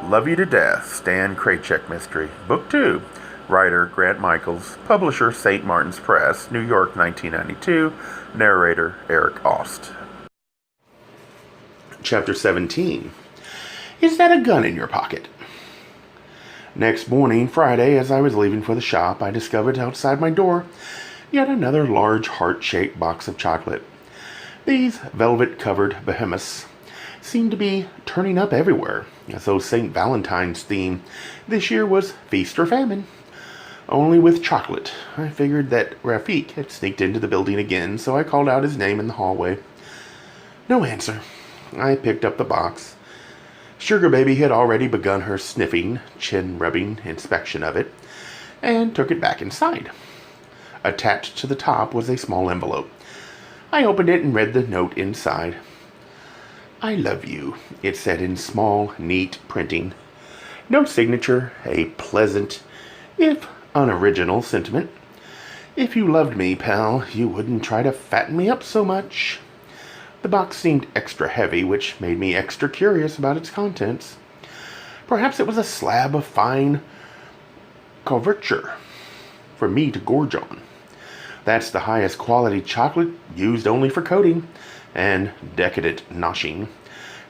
Love You to Death, Stan Kraychik Mystery, Book 2. Writer Grant Michaels, publisher St. Martin's Press, New York, 1992. Narrator Eric Aust. Chapter 17. Is that a gun in your pocket? Next morning, Friday, as I was leaving for the shop, I discovered outside my door yet another large heart-shaped box of chocolate. These velvet-covered behemoths seemed to be turning up everywhere, as though St. Valentine's theme this year was feast or famine. Only with chocolate. I figured that Rafik had sneaked into the building again, so I called out his name in the hallway. No answer. I picked up the box. Sugar Baby had already begun her sniffing, chin-rubbing inspection of it, and took it back inside. Attached to the top was a small envelope. I opened it and read the note inside. I love you, it said in small, neat printing. No signature, a pleasant, if unoriginal sentiment. If you loved me, pal, you wouldn't try to fatten me up so much. The box seemed extra heavy, which made me extra curious about its contents. Perhaps it was a slab of fine couverture for me to gorge on. That's the highest quality chocolate, used only for coating and decadent noshing.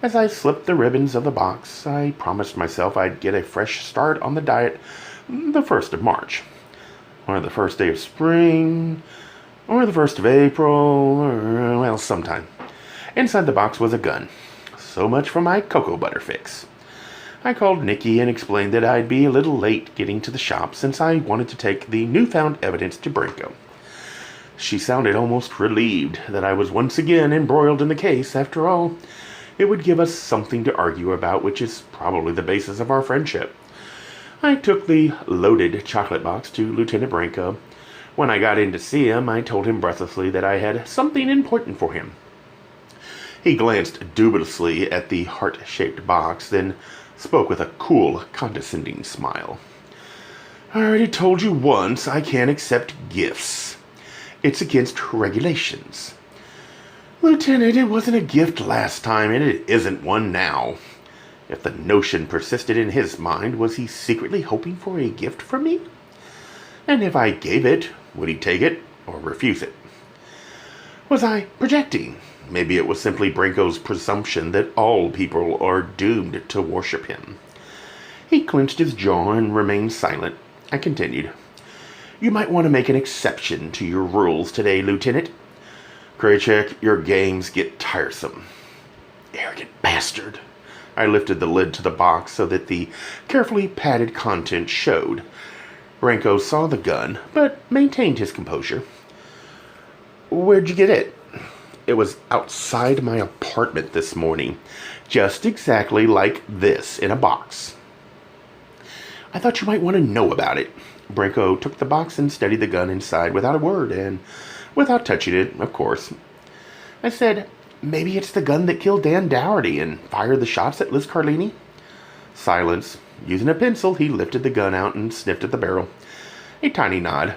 As I slipped the ribbons of the box, I promised myself I'd get a fresh start on the diet the 1st of March, or the first day of spring, or the 1st of April, or, well, sometime. Inside the box was a gun. So much for my cocoa butter fix. I called Nikki and explained that I'd be a little late getting to the shop since I wanted to take the newfound evidence to Brinko. She sounded almost relieved that I was once again embroiled in the case. After all, it would give us something to argue about, which is probably the basis of our friendship. I took the loaded chocolate box to Lieutenant Brinko. When I got in to see him, I told him breathlessly that I had something important for him. He glanced dubiously at the heart-shaped box, then spoke with a cool, condescending smile. I already told you once I can't accept gifts. It's against regulations. Lieutenant, it wasn't a gift last time, and it isn't one now. If the notion persisted in his mind, was he secretly hoping for a gift from me? And if I gave it, would he take it or refuse it? Was I projecting? Maybe it was simply Brinko's presumption that all people are doomed to worship him. He clenched his jaw and remained silent. I continued. You might want to make an exception to your rules today, Lieutenant. Kraychik, your games get tiresome. Arrogant bastard. I lifted the lid to the box so that the carefully padded contents showed. Brinko saw the gun, but maintained his composure. Where'd you get it? It was outside my apartment this morning, just exactly like this in a box. I thought you might want to know about it. Brinko took the box and steadied the gun inside without a word, and without touching it, of course. I said, maybe it's the gun that killed Dan Dougherty and fired the shots at Liz Carlini. Silence. Using a pencil, he lifted the gun out and sniffed at the barrel. A tiny nod.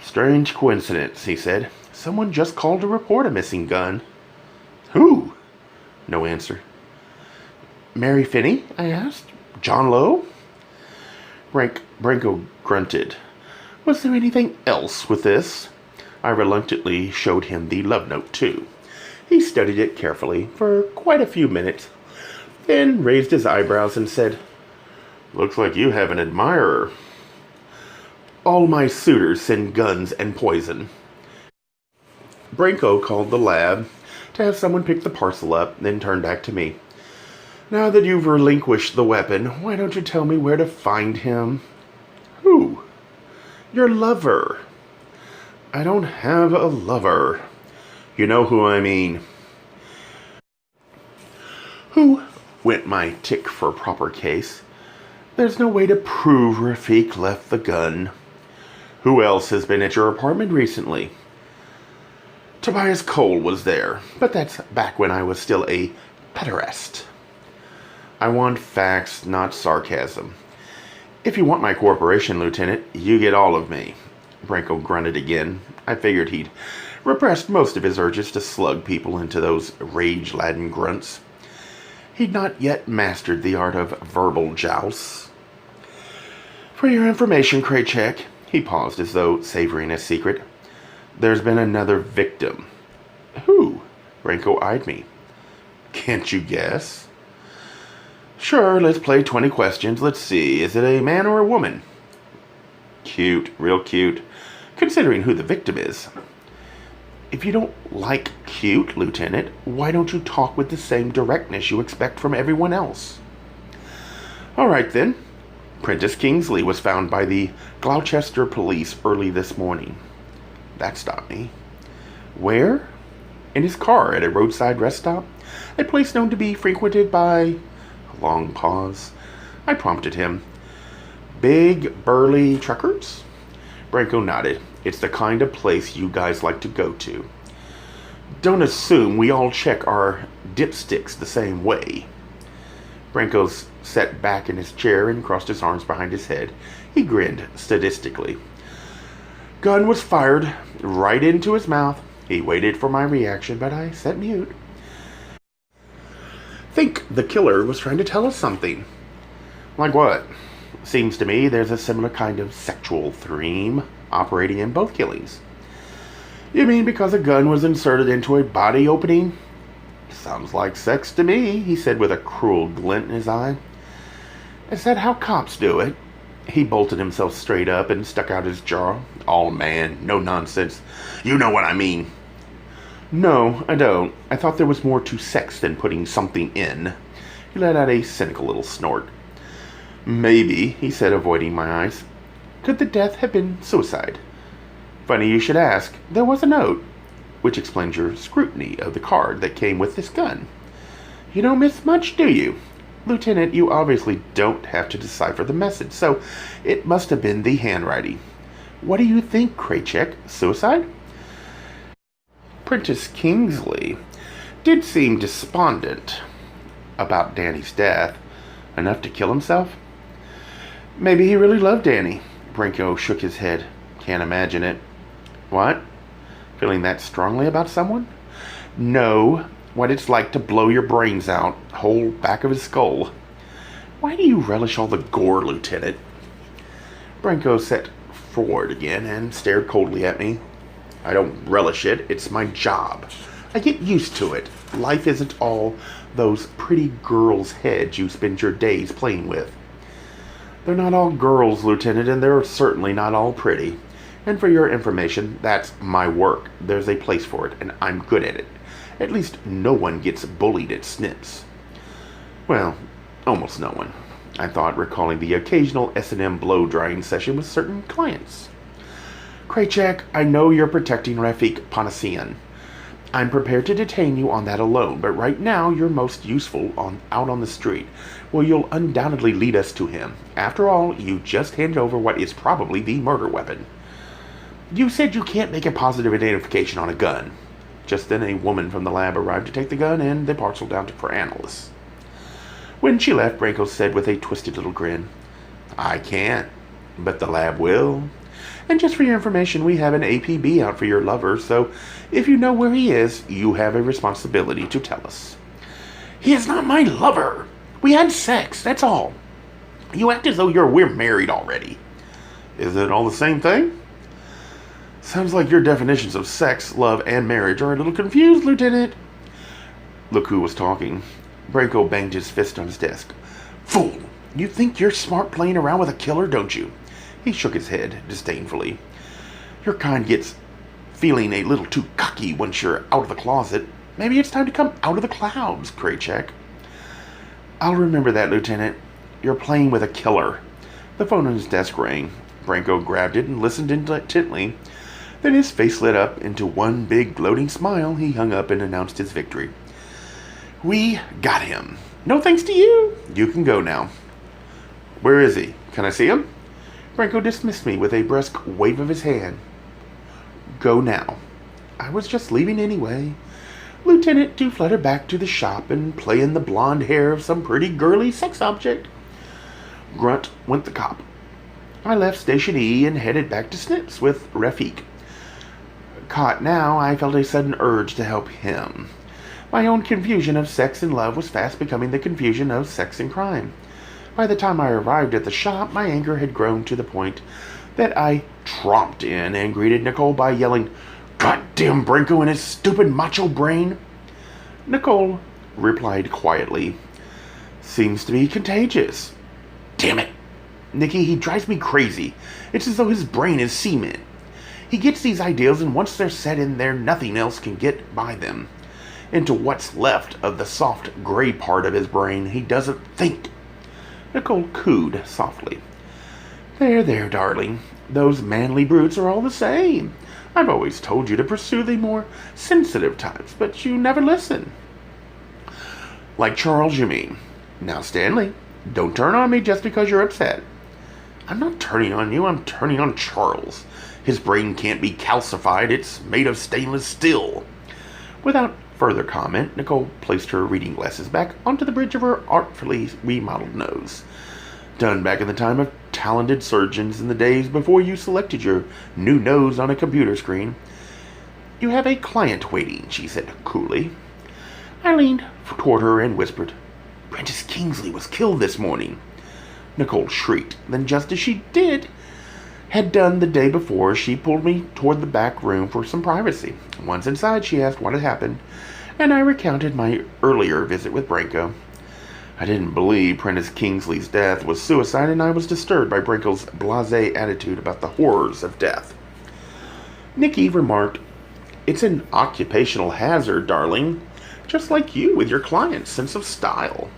Strange coincidence, he said. Someone just called to report a missing gun. Who? No answer. Mary Finney? I asked. John Lowe? Brinko grunted. Was there anything else with this? I reluctantly showed him the love note, too. He studied it carefully for quite a few minutes, then raised his eyebrows and said, Looks like you have an admirer. All my suitors send guns and poison. Brinko called the lab to have someone pick the parcel up, then turned back to me. Now that you've relinquished the weapon, why don't you tell me where to find him? Who? Your lover. I don't have a lover. You know who I mean. Who went my tick for proper case? There's no way to prove Rafik left the gun. Who else has been at your apartment recently? Tobias Cole was there, but that's back when I was still a pederast. I want facts, not sarcasm. If you want my cooperation, Lieutenant, you get all of me. Brinko grunted again. I figured he'd repressed most of his urges to slug people into those rage-laden grunts. He'd not yet mastered the art of verbal jousts. For your information, Kraychik, he paused as though savoring a secret, there's been another victim. Who? Branko eyed me. Can't you guess? Sure, let's play 20 questions. Let's see, is it a man or a woman? Cute, real cute, considering who the victim is. If you don't like cute, Lieutenant, why don't you talk with the same directness you expect from everyone else? All right, then. Prentice Kingsley was found by the Gloucester police early this morning. That stopped me. Where? In his car at a roadside rest stop, a place known to be frequented by... A long pause. I prompted him. Big, burly truckers? Branko nodded. It's the kind of place you guys like to go to. Don't assume we all check our dipsticks the same way. Branko sat back in his chair and crossed his arms behind his head. He grinned sadistically. Gun was fired right into his mouth. He waited for my reaction, but I sat mute. Think the killer was trying to tell us something. Like what? Seems to me there's a similar kind of sexual theme operating in both killings. You mean because a gun was inserted into a body opening? Sounds like sex to me, he said with a cruel glint in his eye. Is that how cops do it? He bolted himself straight up and stuck out his jaw. All man, no nonsense. You know what I mean. No, I don't. I thought there was more to sex than putting something in. He let out a cynical little snort. Maybe, he said, avoiding my eyes. Could the death have been suicide? Funny you should ask. There was a note, which explains your scrutiny of the card that came with this gun. You don't miss much, do you? Lieutenant, you obviously don't have to decipher the message, so it must have been the handwriting. What do you think, Kraychik? Suicide? Prentice Kingsley did seem despondent about Danny's death, enough to kill himself. Maybe he really loved Danny. Branko shook his head. Can't imagine it. What? Feeling that strongly about someone? No. What it's like to blow your brains out, whole back of his skull. Why do you relish all the gore, Lieutenant? Branko sat forward again and stared coldly at me. I don't relish it. It's my job. I get used to it. Life isn't all those pretty girls' heads you spend your days playing with. They're not all girls, Lieutenant, and they're certainly not all pretty. And for your information, that's my work. There's a place for it, and I'm good at it. At least no one gets bullied at Snips. Well, almost no one, I thought, recalling the occasional S&M blow-drying session with certain clients. Kraychik, I know you're protecting Rafik Panasian. I'm prepared to detain you on that alone, but right now you're most useful out on the street, where you'll undoubtedly lead us to him. After all, you just handed over what is probably the murder weapon. You said you can't make a positive identification on a gun. Just then a woman from the lab arrived to take the gun and the parcel down for analysis. When she left, Branko said with a twisted little grin, I can't, but the lab will. And just for your information, we have an APB out for your lover, so if you know where he is, you have a responsibility to tell us. He is not my lover. We had sex, that's all. You act as though we're married already. Is it all the same thing? Sounds like your definitions of sex, love, and marriage are a little confused, Lieutenant. Look who was talking. Branko banged his fist on his desk. Fool! You think you're smart playing around with a killer, don't you? He shook his head disdainfully. Your kind gets feeling a little too cocky once you're out of the closet. Maybe it's time to come out of the clouds, Kraychik. I'll remember that, Lieutenant. You're playing with a killer. The phone on his desk rang. Branko grabbed it and listened intently. Then his face lit up into one big gloating smile. He hung up and announced his victory. We got him. No thanks to you. You can go now. Where is he? Can I see him? Branko dismissed me with a brusque wave of his hand. Go now. I was just leaving anyway. Lieutenant, to flutter back to the shop and play in the blonde hair of some pretty girly sex object. Grunt went the cop. I left Station E and headed back to Snips with Rafik. Caught now, I felt a sudden urge to help him. My own confusion of sex and love was fast becoming the confusion of sex and crime. By the time I arrived at the shop, my anger had grown to the point that I tromped in and greeted Nicole by yelling, "Goddamn Branko and his stupid macho brain!" Nicole replied quietly, "Seems to be contagious." "Damn it! Nikki, he drives me crazy. It's as though his brain is cement. He gets these ideas, and once they're set in there, nothing else can get by them. Into what's left of the soft gray part of his brain, he doesn't think." Nicole cooed softly. There, darling. Those manly brutes are all the same. I've always told you to pursue the more sensitive types, but you never listen." "Like Charles, you mean? Now, Stanley, don't turn on me just because you're upset." "I'm not turning on you, I'm turning on Charles. His brain can't be calcified, it's made of stainless steel." Without further comment, Nicole placed her reading glasses back onto the bridge of her artfully remodeled nose. "Done back in the time of talented surgeons in the days before you selected your new nose on a computer screen. You have a client waiting," she said coolly. I leaned toward her and whispered, "Prentice Kingsley was killed this morning." Nicole shrieked. Then, just as she had done the day before, she pulled me toward the back room for some privacy. Once inside, she asked what had happened, and I recounted my earlier visit with Branko. I didn't believe Prentice Kingsley's death was suicide, and I was disturbed by Branko's blasé attitude about the horrors of death. Nikki remarked, "It's an occupational hazard, darling, just like you with your client's sense of style."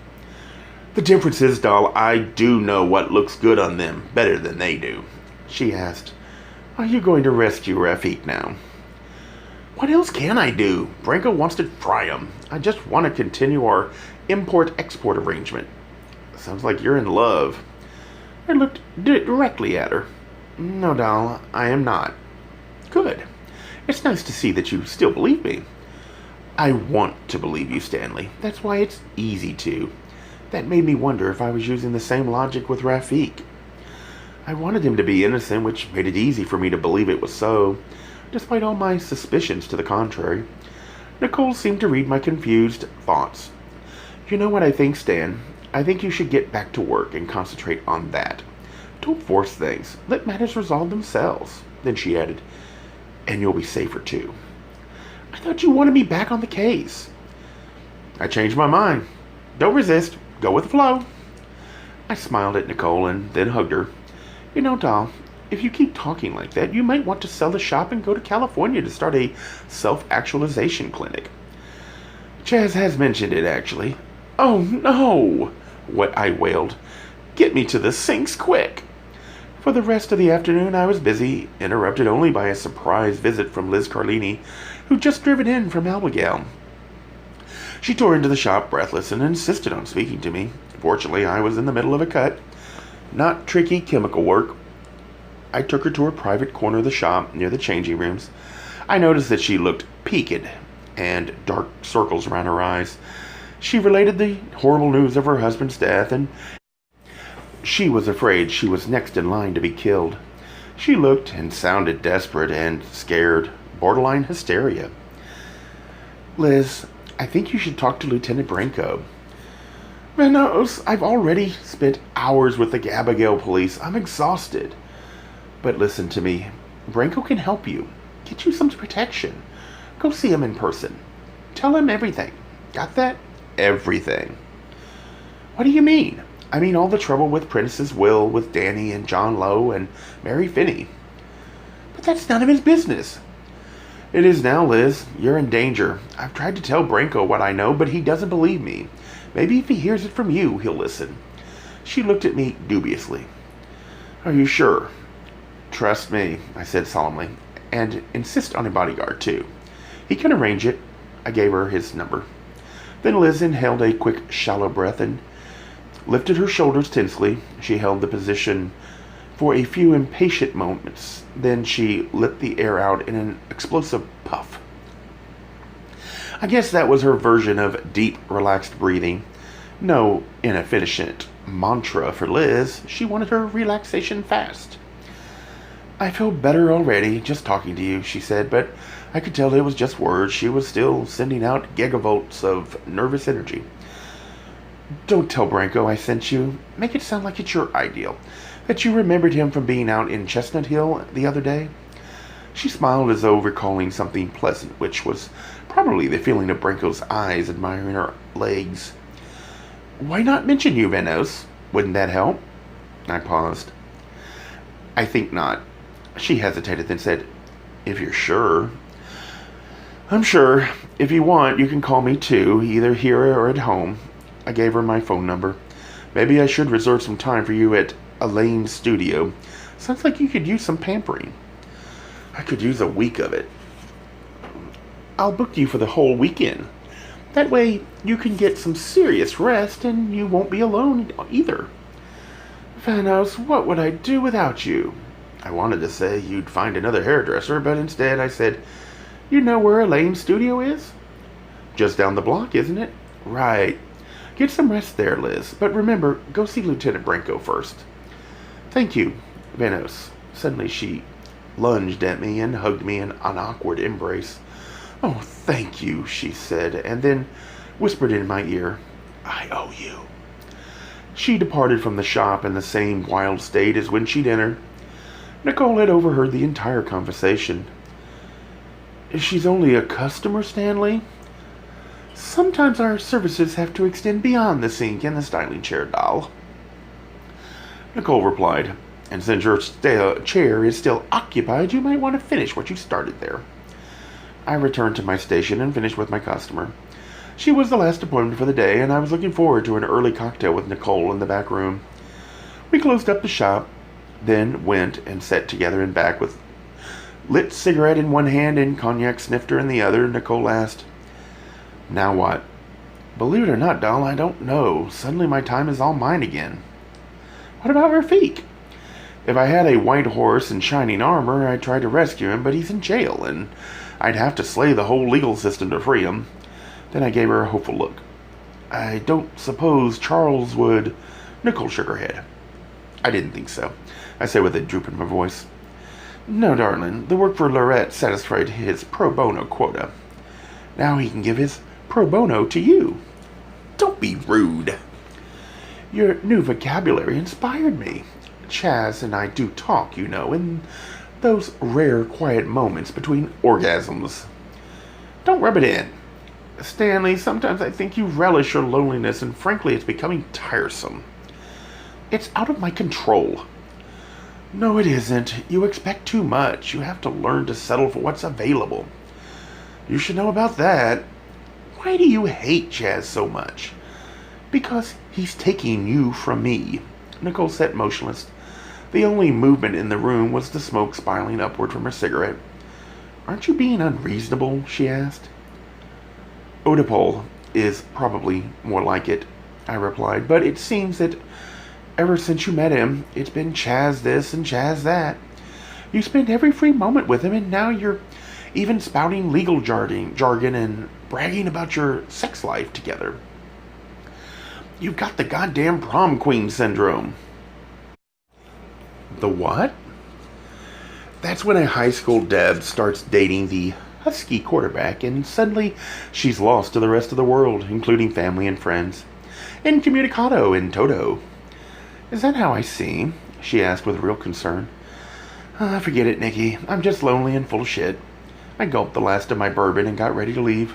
"The difference is, doll, I do know what looks good on them better than they do." She asked, "Are you going to rescue Rafik now?" "What else can I do? Branko wants to fry him. I just want to continue our import-export arrangement." "Sounds like you're in love." I looked directly at her. "No, doll, I am not." "Good. It's nice to see that you still believe me." "I want to believe you, Stanley. That's why it's easy to. That made me wonder if I was using the same logic with Rafik. I wanted him to be innocent, which made it easy for me to believe it was so, despite all my suspicions to the contrary." Nicole seemed to read my confused thoughts. "You know what I think, Stan? I think you should get back to work and concentrate on that. Don't force things. Let matters resolve themselves." Then she added, "And you'll be safer, too." "I thought you wanted me back on the case." "I changed my mind. Don't resist. Go with the flow." I smiled at Nicole and then hugged her. "You know, doll, if you keep talking like that, you might want to sell the shop and go to California to start a self-actualization clinic." "Chaz has mentioned it, actually." "Oh, no!" what I wailed. "Get me to the sinks quick." For the rest of the afternoon, I was busy, interrupted only by a surprise visit from Liz Carlini, who'd just driven in from Abigail. She tore into the shop breathless and insisted on speaking to me. Fortunately, I was in the middle of a cut. Not tricky chemical work. I took her to a private corner of the shop near the changing rooms. I noticed that she looked peaked and dark circles around her eyes. She related the horrible news of her husband's death, and she was afraid she was next in line to be killed. She looked and sounded desperate and scared, borderline hysteria. "Liz, I think you should talk to Lieutenant Branko." "Venos, I've already spent hours with the Abigail police. I'm exhausted." "But listen to me. Branko can help you. Get you some protection. Go see him in person. Tell him everything. Got that?" "Everything." "What do you mean?" "I mean all the trouble with Prentice's will, with Danny and John Lowe and Mary Finney." "But that's none of his business." "It is now, Liz. You're in danger. I've tried to tell Branko what I know, but he doesn't believe me. Maybe if he hears it from you, he'll listen." She looked at me dubiously. "Are you sure?" "Trust me," I said solemnly, "and insist on a bodyguard, too. He can arrange it." I gave her his number. Then Liz inhaled a quick, shallow breath and lifted her shoulders tensely. She held the position for a few impatient moments. Then she let the air out in an explosive puff. I guess that was her version of deep, relaxed breathing. No inefficient mantra for Liz. She wanted her relaxation fast. "I feel better already, just talking to you," she said, "but I could tell it was just words. She was still sending out gigavolts of nervous energy. Don't tell Branko I sent you. Make it sound like it's your ideal. That you remembered him from being out in Chestnut Hill the other day. She smiled as though recalling something pleasant, which was probably the feeling of Branko's eyes admiring her legs. Why not mention you, Venos? Wouldn't that help? I paused. I think not. She hesitated, then said, If you're sure. I'm sure. If you want, you can call me too, either here or at home. I gave her my phone number. Maybe I should reserve some time for you at Elaine's studio. Sounds like you could use some pampering. I could use a week of it. I'll book you for the whole weekend. That way you can get some serious rest and you won't be alone either. Vanos, what would I do without you? I wanted to say you'd find another hairdresser, but instead I said, You know where Elaine's studio is? Just down the block, isn't it? Right. Get some rest there, Liz. But remember, go see Lieutenant Branko first. Thank you, Venos. Suddenly she lunged at me and hugged me in an awkward embrace. Oh, thank you, she said, and then whispered in my ear, I owe you. She departed from the shop in the same wild state as when she'd entered. Nicole had overheard the entire conversation. She's only a customer, Stanley? Sometimes our services have to extend beyond the sink and the styling chair, doll. Nicole replied, And since your chair is still occupied, you might want to finish what you started there. I returned to my station and finished with my customer. She was the last appointment for the day, and I was looking forward to an early cocktail with Nicole in the back room. We closed up the shop, then went and sat together in back with lit cigarette in one hand and cognac snifter in the other. Nicole asked, Now what? Believe it or not, doll, I don't know. Suddenly my time is all mine again. What about Rafik? If I had a white horse and shining armor, I'd try to rescue him, but he's in jail, and I'd have to slay the whole legal system to free him. Then I gave her a hopeful look. I don't suppose Charles would... Nicole shook her head. I didn't think so, I said with a droop in my voice. No, darling, the work for Lorette satisfied his pro bono quota. Now he can give his pro bono to you. Don't be rude. Your new vocabulary inspired me. Chaz and I do talk, you know, in those rare quiet moments between orgasms. Don't rub it in. Stanley, sometimes I think you relish your loneliness, and frankly, it's becoming tiresome. It's out of my control. No, it isn't. You expect too much. You have to learn to settle for what's available. You should know about that. Why do you hate Chaz so much? Because he's taking you from me. Nicole sat motionless. The only movement in the room was the smoke spiraling upward from her cigarette. Aren't you being unreasonable? She asked. Oedipal is probably more like it, I replied, but it seems that ever since you met him, it's been Chaz this and Chaz that. You spend every free moment with him, and now you're even spouting legal jargon and bragging about your sex life together. You've got the goddamn prom queen syndrome. The what? That's when a high school deb starts dating the husky quarterback, and suddenly she's lost to the rest of the world, including family and friends. Incommunicado in toto. Is that how I seem? She asked with real concern. Forget it, Nikki. I'm just lonely and full of shit. I gulped the last of my bourbon and got ready to leave.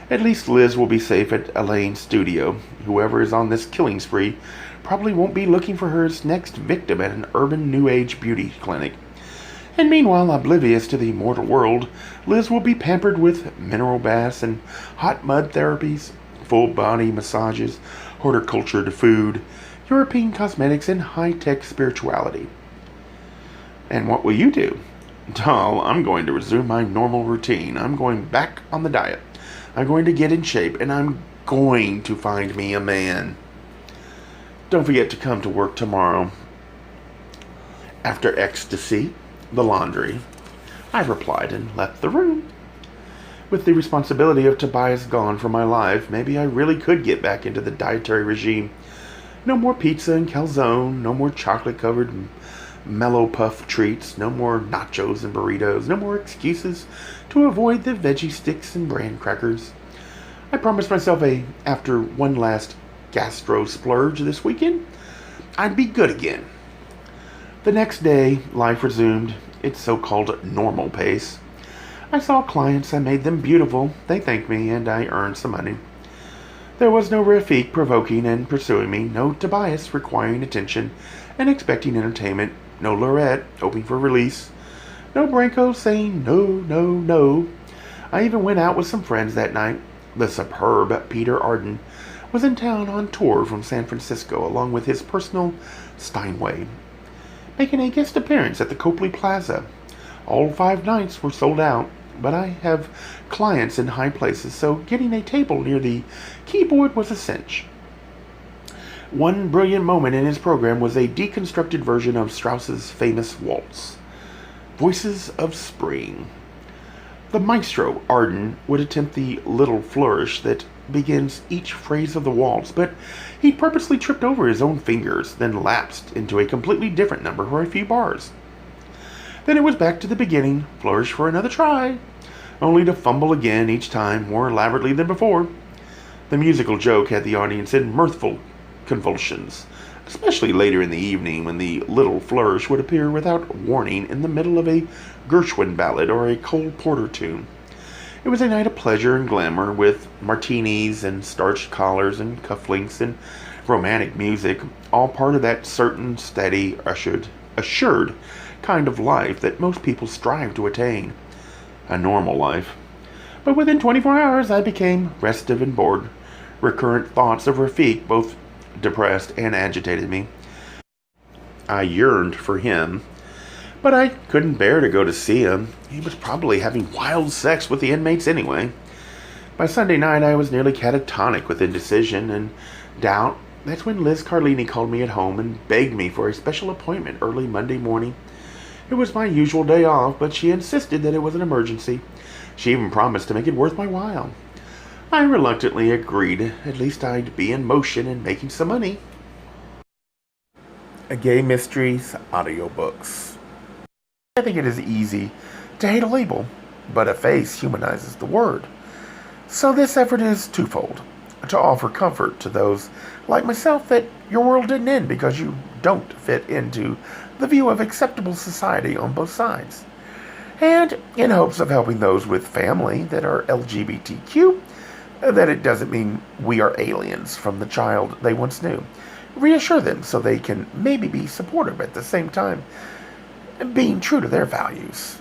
At least Liz will be safe at Elaine's studio. Whoever is on this killing spree probably won't be looking for her next victim at an urban New Age beauty clinic. And meanwhile, oblivious to the mortal world, Liz will be pampered with mineral baths and hot mud therapies, full body massages, horticultured food, European cosmetics, and high-tech spirituality. And what will you do? Doll, I'm going to resume my normal routine. I'm going back on the diet. I'm going to get in shape, and I'm going to find me a man. Don't forget to come to work tomorrow. After ecstasy, the laundry, I replied and left the room. With the responsibility of Tobias gone from my life, maybe I really could get back into the dietary regime. No more pizza and calzone, no more chocolate-covered mellow puff treats, no more nachos and burritos, no more excuses to avoid the veggie sticks and bran crackers. I promised myself after one last gastro splurge this weekend, I'd be good again. The next day, life resumed its so-called normal pace. I saw clients, I made them beautiful, they thanked me, and I earned some money. There was no Rafik provoking and pursuing me, no Tobias requiring attention and expecting entertainment, no Lorette hoping for release, no Branko saying no, no, no. I even went out with some friends that night. The superb Peter Arden was in town on tour from San Francisco along with his personal Steinway, making a guest appearance at the Copley Plaza. All 5 nights were sold out, but I have clients in high places, so getting a table near the keyboard was a cinch. One brilliant moment in his program was a deconstructed version of Strauss's famous waltz, Voices of Spring. The maestro, Arden, would attempt the little flourish that begins each phrase of the waltz, but he purposely tripped over his own fingers, then lapsed into a completely different number for a few bars. Then it was back to the beginning, flourish for another try, only to fumble again each time more elaborately than before. The musical joke had the audience in mirthful convulsions, especially later in the evening when the little flourish would appear without warning in the middle of a Gershwin ballad or a Cole Porter tune. It was a night of pleasure and glamour, with martinis and starched collars and cufflinks and romantic music, all part of that certain, steady, assured kind of life that most people strive to attain. A normal life. But within 24 hours I became restive and bored. Recurrent thoughts of Rafik both depressed and agitated me. I yearned for him, but I couldn't bear to go to see him. He was probably having wild sex with the inmates anyway. By Sunday night I was nearly catatonic with indecision and doubt. That's when Liz Carlini called me at home and begged me for a special appointment early Monday morning. It was my usual day off, but she insisted that it was an emergency. She even promised to make it worth my while. I reluctantly agreed. At least I'd be in motion and making some money. Gay Mysteries audiobooks. I think it is easy to hate a label, but a face humanizes the word. So this effort is twofold. To offer comfort to those like myself that your world didn't end because you don't fit into the view of acceptable society on both sides. And in hopes of helping those with family that are LGBTQ, that it doesn't mean we are aliens from the child they once knew. Reassure them so they can maybe be supportive at the same time, being true to their values.